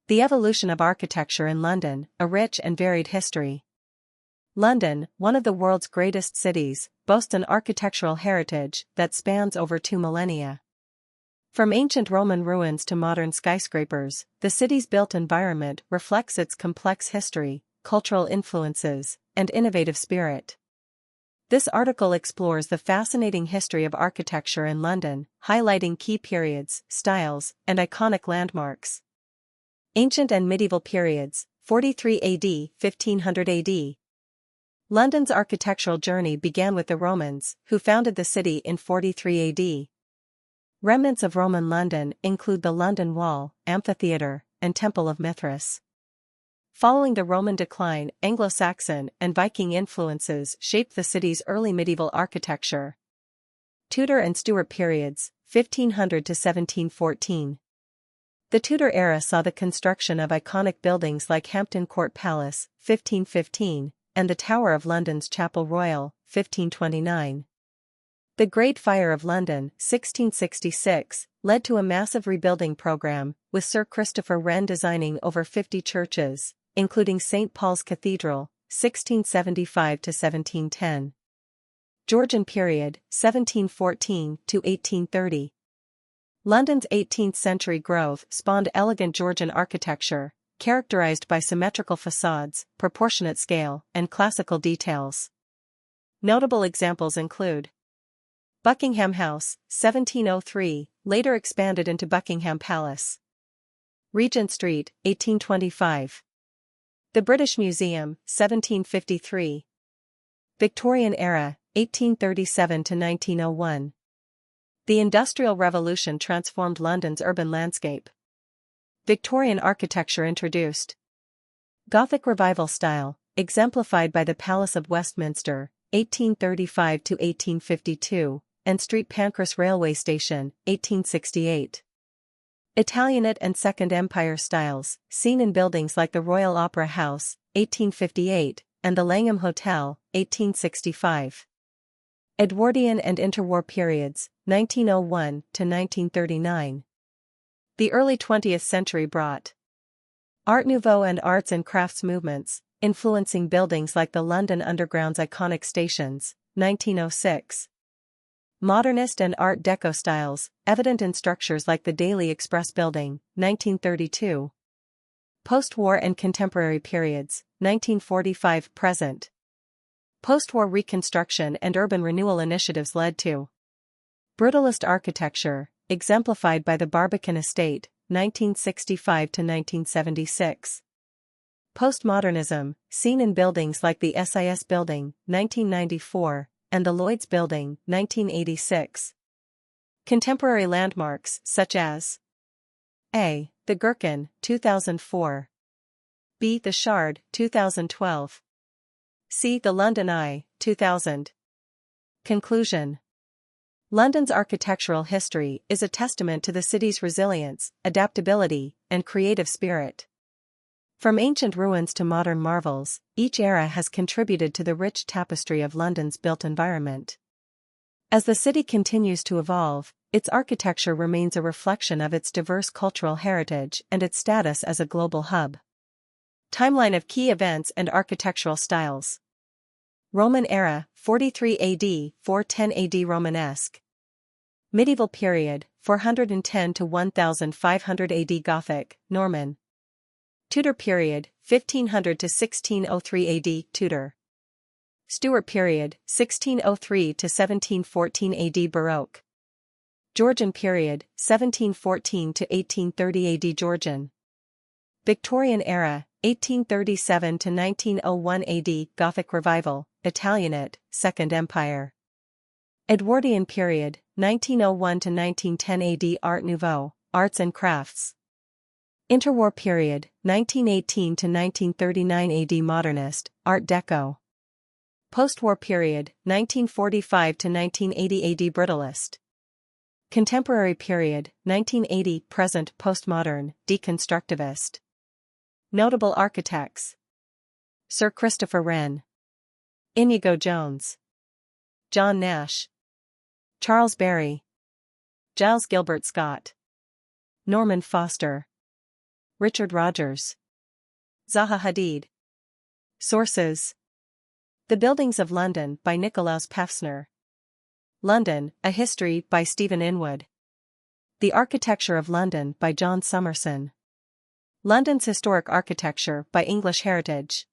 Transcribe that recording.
The evolution of architecture in London, a rich and varied history. London, one of the world's greatest cities, boasts an architectural heritage that spans over 2 millennia. From ancient Roman ruins to modern skyscrapers, the city's built environment reflects its complex history, cultural influences, and innovative spirit. This article explores the fascinating history of architecture in London, highlighting key periods, styles, and iconic landmarks. Ancient and Medieval Periods, 43 AD, 1500 AD. London's architectural journey began with the Romans, who founded the city in 43 AD. Remnants of Roman London include the London Wall, Amphitheatre, and Temple of Mithras. Following the Roman decline, Anglo-Saxon and Viking influences shaped the city's early medieval architecture. Tudor and Stuart periods, 1500 to 1714. The Tudor era saw the construction of iconic buildings like Hampton Court Palace, 1515, and the Tower of London's Chapel Royal, 1529. The Great Fire of London, 1666, led to a massive rebuilding program, with Sir Christopher Wren designing over 50 churches, including St. Paul's Cathedral, 1675 to 1710. Georgian period, 1714 to 1830. London's 18th-century growth spawned elegant Georgian architecture, characterized by symmetrical facades, proportionate scale, and classical details. Notable examples include Buckingham House, 1703, later expanded into Buckingham Palace. Regent Street, 1825. The British Museum, 1753. Victorian era, 1837 to 1901. The Industrial Revolution transformed London's urban landscape. Victorian architecture introduced. Gothic Revival style, exemplified by the Palace of Westminster, 1835 to 1852, and Street Pancras Railway Station, 1868. Italianate and Second Empire styles, seen in buildings like the Royal Opera House, 1858, and the Langham Hotel, 1865. Edwardian and interwar periods, 1901 to 1939. The early 20th century brought Art Nouveau and arts and crafts movements, influencing buildings like the London Underground's iconic stations, 1906. Modernist and Art Deco styles, evident in structures like the Daily Express Building, 1932. Post-war and contemporary periods, 1945-present. Post-war reconstruction and urban renewal initiatives led to Brutalist architecture, exemplified by the Barbican Estate, 1965 to 1976. Postmodernism, seen in buildings like the SIS Building, 1994, and the Lloyd's Building, 1986. Contemporary landmarks such as A. The Gherkin, 2004. B. The Shard, 2012. C. The London Eye, 2000. Conclusion. London's architectural history is a testament to the city's resilience, adaptability, and creative spirit. From ancient ruins to modern marvels, each era has contributed to the rich tapestry of London's built environment. As the city continues to evolve, its architecture remains a reflection of its diverse cultural heritage and its status as a global hub. Timeline of key events and architectural styles. Roman era, 43 AD, 410 AD Romanesque. Medieval period, 410 to 1500 AD Gothic, Norman. Tudor period, 1500 to 1603 AD, Tudor. Stuart period, 1603 to 1714 AD Baroque. Georgian period, 1714 to 1830 AD Georgian. Victorian era, 1837 to 1901 AD Gothic Revival, Italianate, Second Empire. Edwardian period, 1901 to 1910 AD Art Nouveau, arts and crafts. Interwar period, 1918 to 1939 AD Modernist, Art Deco. Post-war period, 1945 to 1980 AD Brutalist. Contemporary period, 1980 present Postmodern, Deconstructivist. Notable architects. Sir Christopher Wren. Inigo Jones. John Nash. Charles Barry. Giles Gilbert Scott. Norman Foster. Richard Rogers. Zaha Hadid. Sources: The Buildings of London by Nicolaus Pevsner. London, A History by Stephen Inwood. The Architecture of London by John Summerson. London's Historic Architecture by English Heritage.